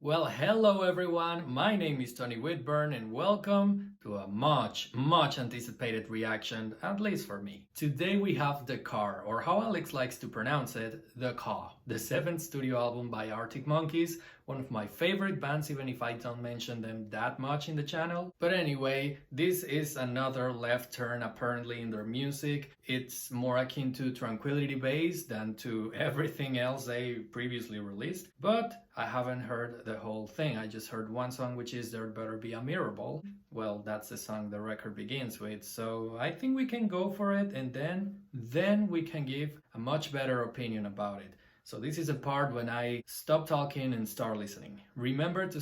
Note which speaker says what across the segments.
Speaker 1: Well, hello everyone. My name is Tony Whitburn and welcome to a much anticipated reaction, at least for me. Today we have The Car, or how Alex likes to pronounce it, The Car, the seventh studio album by Arctic Monkeys, one of my favorite bands even if I don't mention them that much in the channel. But anyway, this is another left turn apparently in their music. It's more akin to Tranquility Base than to everything else they previously released, but I haven't heard the whole thing. I just heard one song, which is There Better Be a Mirror Ball. Well, that's the song the record begins with, so I think we can go for it and then we can give a much better opinion about it. So this is a part when I stop talking and start listening. Remember to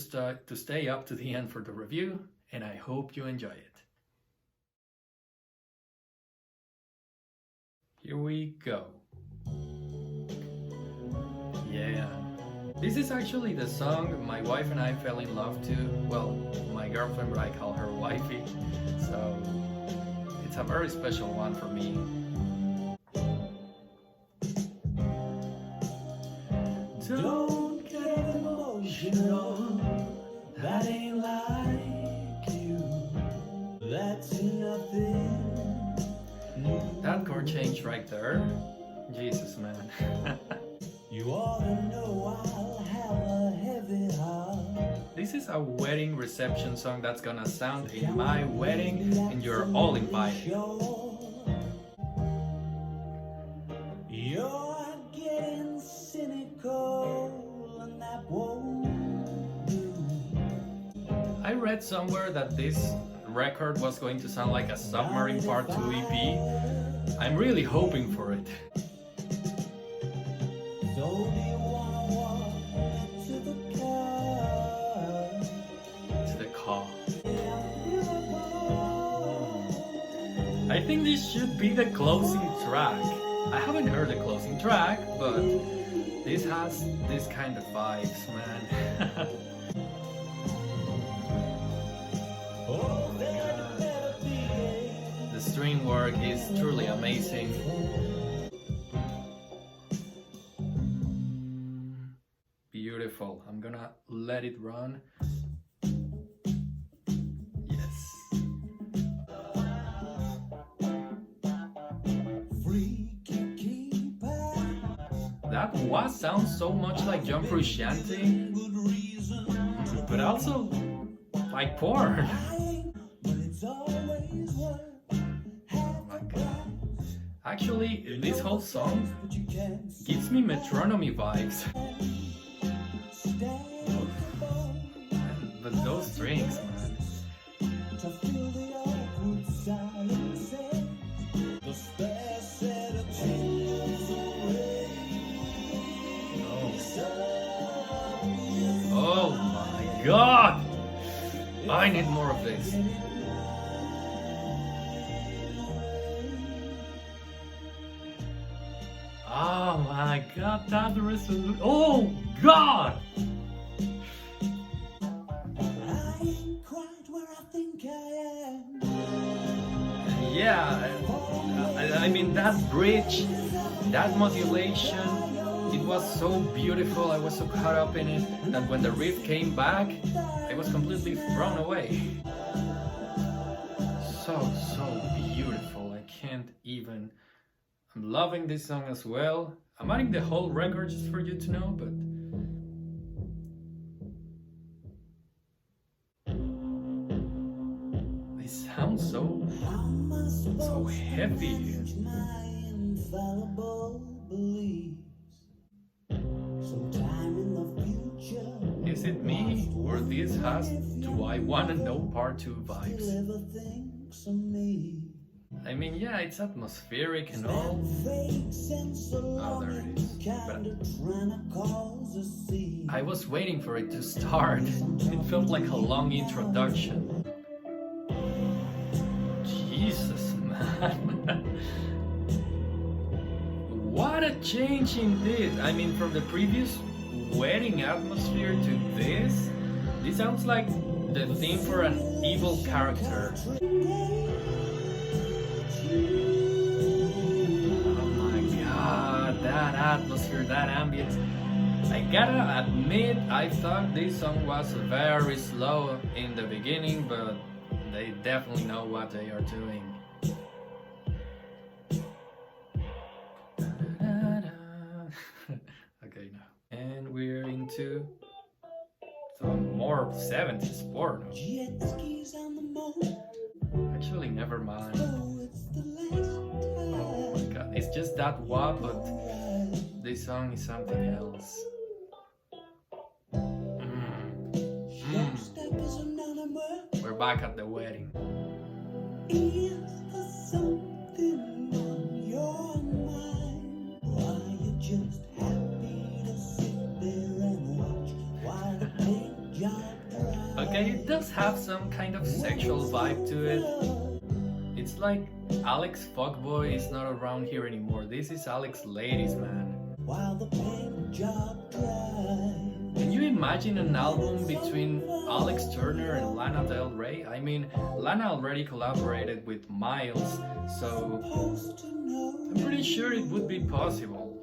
Speaker 1: stay up to the end for the review, and I hope you enjoy it. Here we go. Yeah. This is actually the song my wife and I fell in love to. Well, my girlfriend, but I call her wifey. So it's a very special one for me.
Speaker 2: Don't get emotional, that ain't like you. That's nothing new.
Speaker 1: That chord change right there. Jesus, man.
Speaker 2: You ought to know I'll have a heavy heart.
Speaker 1: This is a wedding reception song that's gonna sound in my wedding, and you're all invited.
Speaker 2: You're getting cynical, and that won't do.
Speaker 1: I read somewhere that this record was going to sound like a Submarine Part 2 EP. I'm really hoping for it.
Speaker 2: So do you wanna walk to the car?
Speaker 1: It's The Car. I think this should be the closing track. I haven't heard the closing track, but this has this kind of vibes, man. Oh my God. The string work is truly amazing. Beautiful. I'm gonna let it run. Yes. That was sounds so much like Jump Frusciante, but also like porn. Oh my God. Actually, this whole song gives me Metronomy vibes. But those strings, man. Oh my God! I need more of this. Oh my God, that resolution. Oh God! Yeah, I mean that bridge, that modulation, it was so beautiful. I was so caught up in it that when the riff came back, I was completely thrown away. So beautiful. I can't even. I'm loving this song as well. I'm adding the whole record just for you to know, but it sounds so heavy. Is it me, or this has Do I Wanna Know Part 2 vibes? I mean, yeah, it's atmospheric and all. Oh, there it is. But I was waiting for it to start. It felt like a long introduction. Jesus, man. What a change indeed. I mean, from the previous wedding atmosphere to this sounds like the theme for an evil character. Oh my God, that atmosphere, that ambience. I gotta admit, I thought this song was very slow in the beginning, but they definitely know what they are doing. Okay, now. And we're into some more 70s porno.
Speaker 2: Jet skis on the moat.
Speaker 1: Actually, never mind.
Speaker 2: Oh, it's the last
Speaker 1: Oh my god, it's just that what, but this song is something else.
Speaker 2: Showstoppers anonymous.
Speaker 1: We're back at the wedding.
Speaker 2: Is there something on your mind? Or are you just happy to sit there and watch while the paint job dries?
Speaker 1: Okay, it does have some kind of sexual vibe to it. It's like Alex Fuckboy is not around here anymore. This is Alex Ladies Man.
Speaker 2: While the paint job dries.
Speaker 1: Can you imagine an album between Alex Turner and Lana Del Rey? I mean, Lana already collaborated with Miles, so
Speaker 2: Supposed to know.
Speaker 1: I'm pretty sure it would be possible.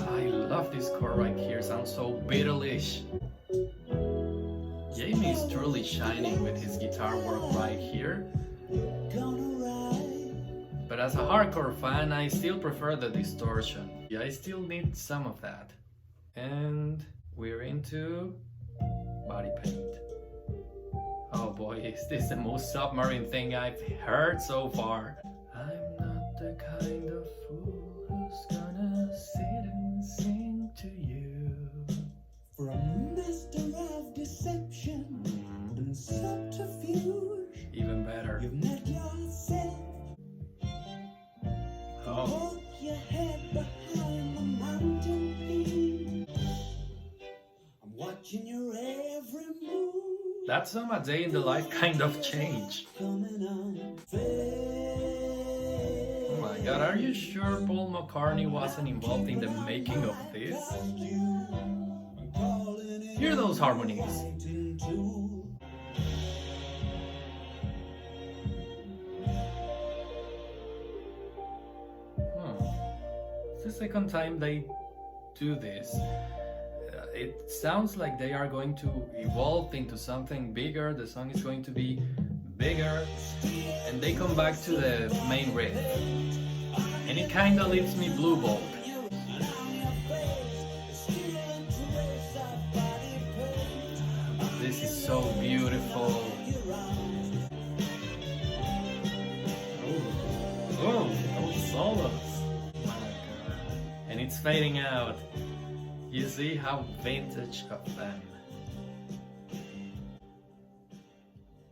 Speaker 1: I love this chord right here, sounds so Beatles-ish. Jamie is truly shining with his guitar work right here.
Speaker 2: Gonna ride.
Speaker 1: But as a hardcore fan, I still prefer the distortion. Yeah, I still need some of that. And we're into body paint. Oh boy, is this the most submarine thing I've heard so far. I'm not the kind of fool who's gonna sit and sing to you.
Speaker 2: For a master of deception and subterfuge,
Speaker 1: Even better.
Speaker 2: you've met yourself.
Speaker 1: Oh,
Speaker 2: Put your head behind the mountain peak. I'm watching your every move.
Speaker 1: that's some a day in the life kind of change.
Speaker 2: Coming on.
Speaker 1: Oh my god, are you sure Paul McCartney wasn't involved in the making of this? Hear those harmonies. It's the second time they do this. It sounds like they are going to evolve into something bigger. The song is going to be bigger, and they come back to the main riff. And it kinda leaves me blue balled. This is so beautiful. Oh, those solos. My God. And it's fading out. You see how vintage of them.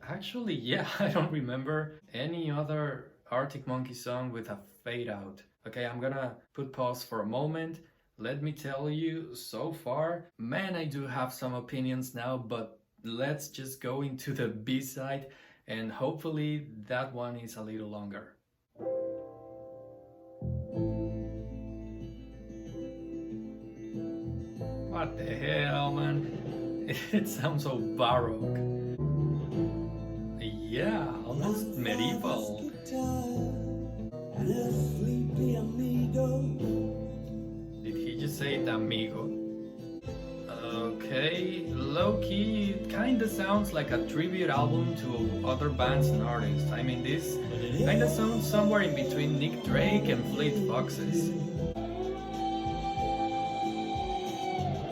Speaker 1: Actually, yeah, I don't remember any other Arctic Monkey song with a fade out. Okay, I'm gonna put pause for a moment. Let me tell you, so far, man, I do have some opinions now, but let's just go into the B-side and hopefully that one is a little longer. What the hell, man? It sounds so baroque. Yeah, almost medieval. Did he just say it, amigo? Okay, low-key, it kinda sounds like a tribute album to other bands and artists. I mean, this kinda sounds somewhere in between Nick Drake and Fleet Foxes.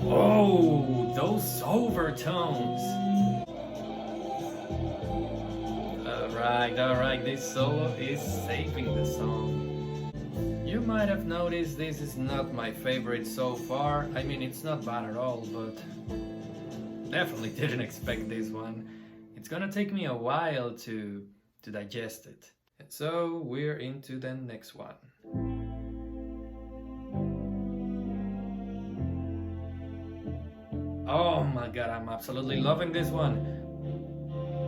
Speaker 1: Oh, those overtones! Alright, this solo is saving the song. You might have noticed this is not my favorite so far. I mean, it's not bad at all, but definitely didn't expect this one. It's gonna take me a while to digest it. So we're into the next one. Oh my god, I'm absolutely loving this one.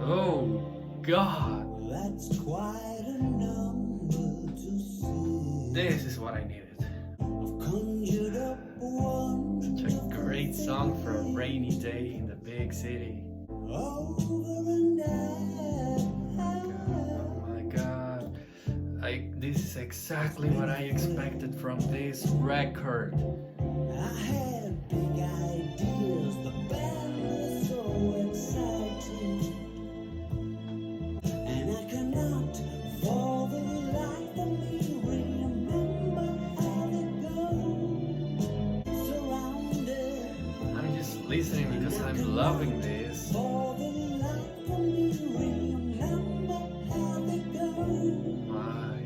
Speaker 1: Oh god.
Speaker 2: That's quite a number to see.
Speaker 1: This is what I needed.
Speaker 2: I've conjured up one
Speaker 1: Such a great song for a rainy day in the big city.
Speaker 2: over and
Speaker 1: Oh my god. This is exactly what I expected from this record.
Speaker 2: I had big ideas, the band was so exciting, and I cannot for the life of me remember how they go. Surrounded,
Speaker 1: I'm just listening because I'm loving this.
Speaker 2: for the life of me remember how they go.
Speaker 1: Why?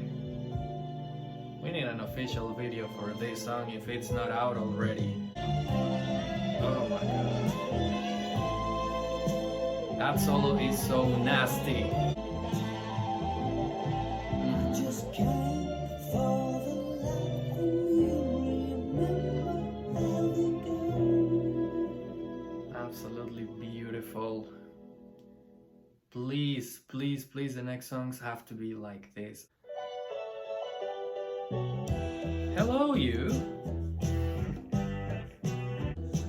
Speaker 1: We need an official video for this song if it's not out already. Oh my god. That solo is so nasty.
Speaker 2: Just can't for the life of me remember how they go.
Speaker 1: Absolutely beautiful. Please, please, please, the next songs have to be like this. Hello, you.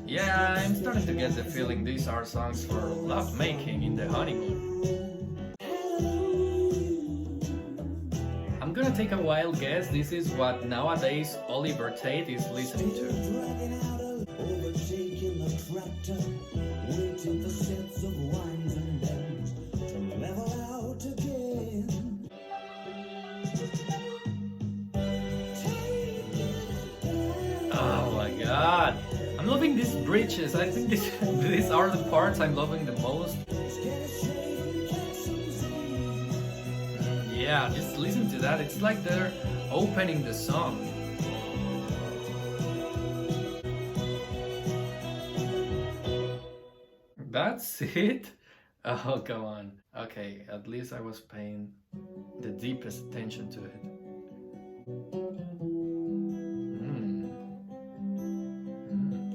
Speaker 1: Yeah, I'm starting to get the feeling these are songs for lovemaking in the honeymoon. I'm gonna take a wild guess. This is what nowadays Oliver Tate is listening to.
Speaker 2: Dragging out overtaking the tractor, waiting for sets of winds and bends to level out again.
Speaker 1: Oh my god. I'm loving these bridges. I think these are the parts I'm loving the most. Yeah, just listen to that. It's like they're opening the song. That's it? Oh, come on. Okay, at least I was paying the deepest attention to it.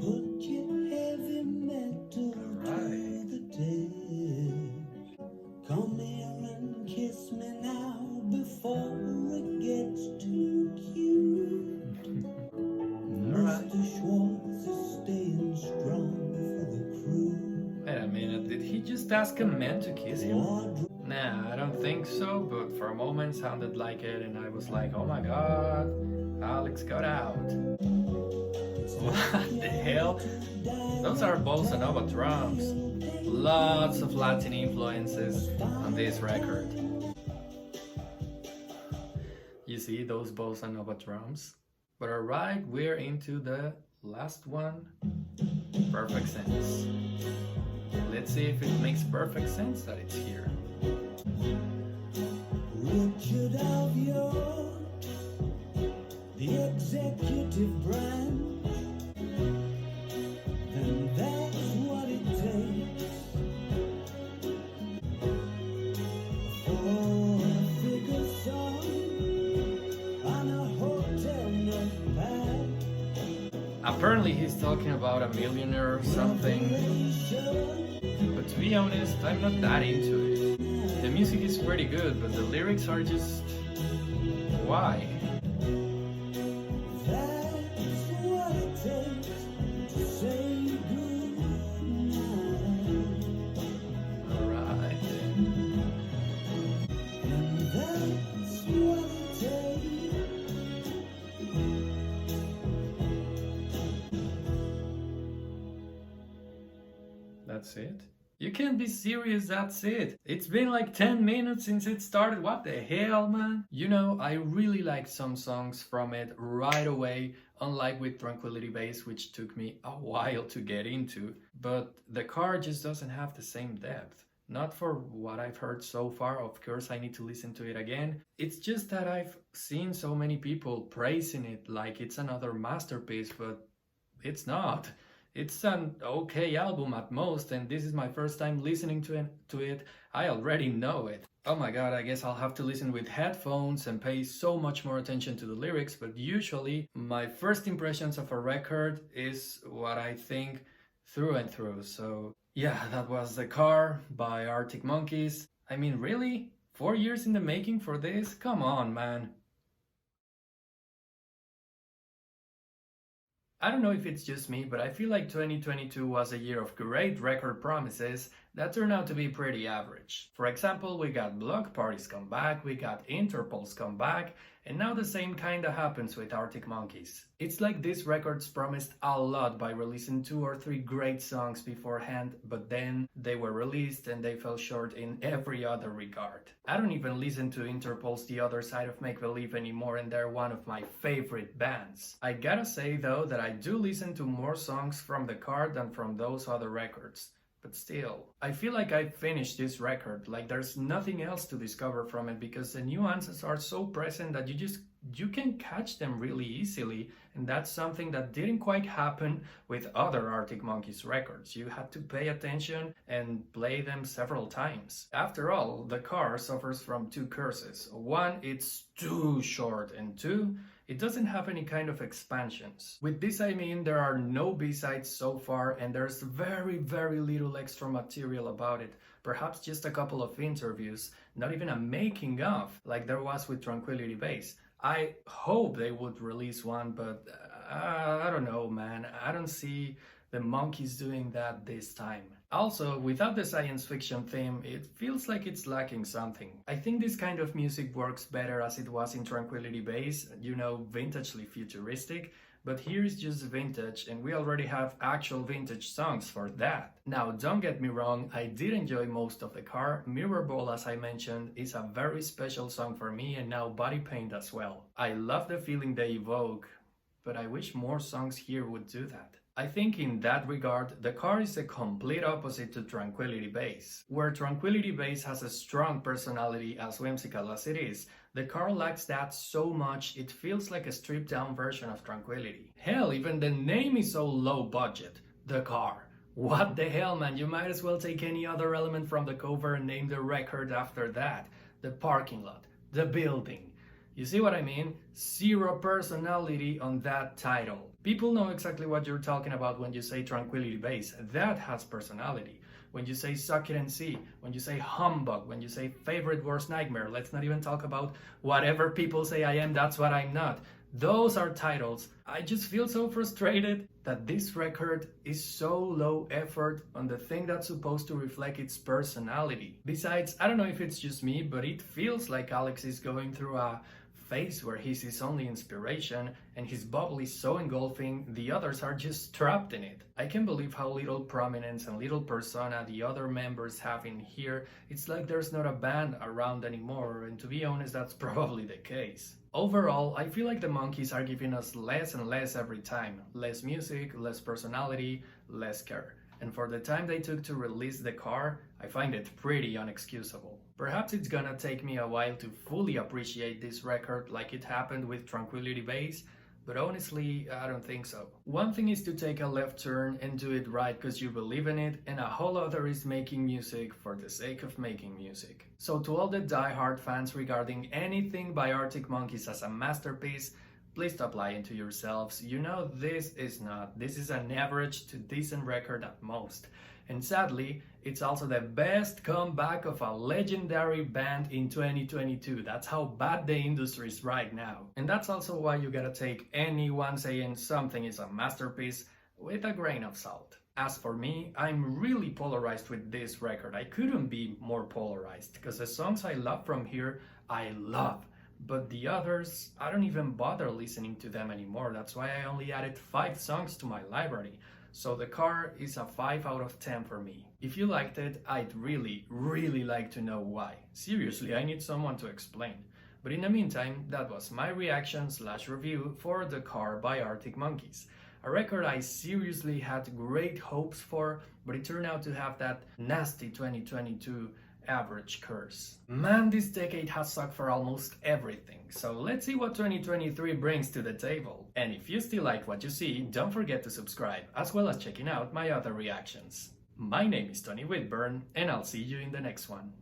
Speaker 2: Put your heavy metal
Speaker 1: Alright.
Speaker 2: to the test. Come here and kiss me now before it gets too cute.
Speaker 1: Alright.
Speaker 2: Mr. Schwartz is staying strong for the crew.
Speaker 1: Wait a minute, did he just ask a man to kiss him?
Speaker 2: Wardrobe
Speaker 1: Nah, I don't think so, but for a moment sounded like it and I was like, oh my god, Alex got out. What the hell? Those are bossa nova drums. Lots of Latin influences on this record. You see those bossa nova drums? But alright, we're into the last one. Perfect sense. Let's see if it makes perfect sense that it's here.
Speaker 2: Richard of York, the executive branch, then that's what it takes for a figure song on a hotel notepad.
Speaker 1: Apparently he's talking about a millionaire or something, but to be honest, I'm not that into it. The music is pretty good, but the lyrics are just... why?
Speaker 2: That's what it takes to say goodnight.
Speaker 1: Alright then.
Speaker 2: And that's what it takes.
Speaker 1: That's it? You can't be serious, that's it. It's been like 10 minutes since it started. What the hell, man? You know, I really liked some songs from it right away, unlike with Tranquility Base, which took me a while to get into. But the car just doesn't have the same depth. Not for what I've heard so far, of course I need to listen to it again. It's just that I've seen so many people praising it like it's another masterpiece, but it's not. It's an okay album at most, and this is my first time listening to it. I already know it. Oh my god, I guess I'll have to listen with headphones and pay so much more attention to the lyrics, but usually my first impressions of a record is what I think through and through. So yeah, that was The Car by Arctic Monkeys. I mean, really? 4 years in the making for this? Come on, man. I don't know if it's just me, but I feel like 2022 was a year of great record promises that turned out to be pretty average. For example, we got Block Party's Come Back, we got Interpol's Come Back, And now the same kinda happens with Arctic Monkeys. It's like these records promised a lot by releasing 2 or 3 great songs beforehand, but then they were released and they fell short in every other regard. I don't even listen to Interpol's The Other Side of Make Believe anymore, and they're one of my favorite bands. I gotta say though that I do listen to more songs from The Car than from those other records. But still, I feel like I've finished this record, like there's nothing else to discover from it because the nuances are so present that you can catch them really easily, and that's something that didn't quite happen with other Arctic Monkeys records. You had to pay attention and play them several times. After all, The Car suffers from 2 curses. 1, it's too short, and 2, it doesn't have any kind of expansions. With this I mean there are no B-sides so far and there's very little extra material about it. Perhaps just a couple of interviews, not even a making of like there was with Tranquility Base. I hope they would release one, but I don't know, man. I don't see the Monkeys doing that this time. Also, without the science fiction theme, it feels like it's lacking something. I think this kind of music works better as it was in Tranquility Base, you know, vintagely futuristic, but here is just vintage and we already have actual vintage songs for that. Now, don't get me wrong, I did enjoy most of The Car. Mirror Ball, as I mentioned, is a very special song for me, and now Body Paint as well. I love the feeling they evoke, but I wish more songs here would do that. I think in that regard, The Car is a complete opposite to Tranquility Base. Where Tranquility Base has a strong personality as whimsical as it is, The Car lacks that so much it feels like a stripped down version of Tranquility. Hell, even the name is so low budget. The Car. What the hell, man, you might as well take any other element from the cover and name the record after that. The parking lot, the building. You see what I mean? Zero personality on that title. People know exactly what you're talking about when you say Tranquility Base. That has personality. When you say Suck It and See, when you say Humbug, when you say Favorite Worst Nightmare, let's not even talk about Whatever People Say I Am, That's What I'm Not. Those are titles. I just feel so frustrated that this record is so low effort on the thing that's supposed to reflect its personality. Besides, I don't know if it's just me, but it feels like Alex is going through a phase where he's his only inspiration and his bubble is so engulfing, the others are just trapped in it. I can't believe how little prominence and little persona the other members have in here. It's like there's not a band around anymore, and to be honest, that's probably the case. Overall, I feel like the Monkeys are giving us less and less every time. Less music, less personality, less care. And for the time they took to release The Car, I find it pretty unexcusable. Perhaps it's gonna take me a while to fully appreciate this record like it happened with Tranquility Base, but honestly, I don't think so. One thing is to take a left turn and do it right because you believe in it, and a whole other is making music for the sake of making music. So to all the die-hard fans regarding anything by Arctic Monkeys as a masterpiece, please stop lying to yourselves. You know this is not. This is an average to decent record at most. And sadly, it's also the best comeback of a legendary band in 2022. That's how bad the industry is right now. And that's also why you gotta take anyone saying something is a masterpiece with a grain of salt. As for me, I'm really polarized with this record. I couldn't be more polarized because the songs I love from here, I love. But the others, I don't even bother listening to them anymore. That's why I only added 5 songs to my library. So The Car is a 5 out of 10 for me. If you liked it, I'd really like to know why. Seriously, I need someone to explain. But in the meantime, that was my reaction/review for The Car by Arctic Monkeys. A record I seriously had great hopes for, but it turned out to have that nasty 2022 average curse. Man, this decade has sucked for almost everything, so let's see what 2023 brings to the table. And if you still like what you see, don't forget to subscribe, as well as checking out my other reactions. My name is Tony Whitburn, and I'll see you in the next one.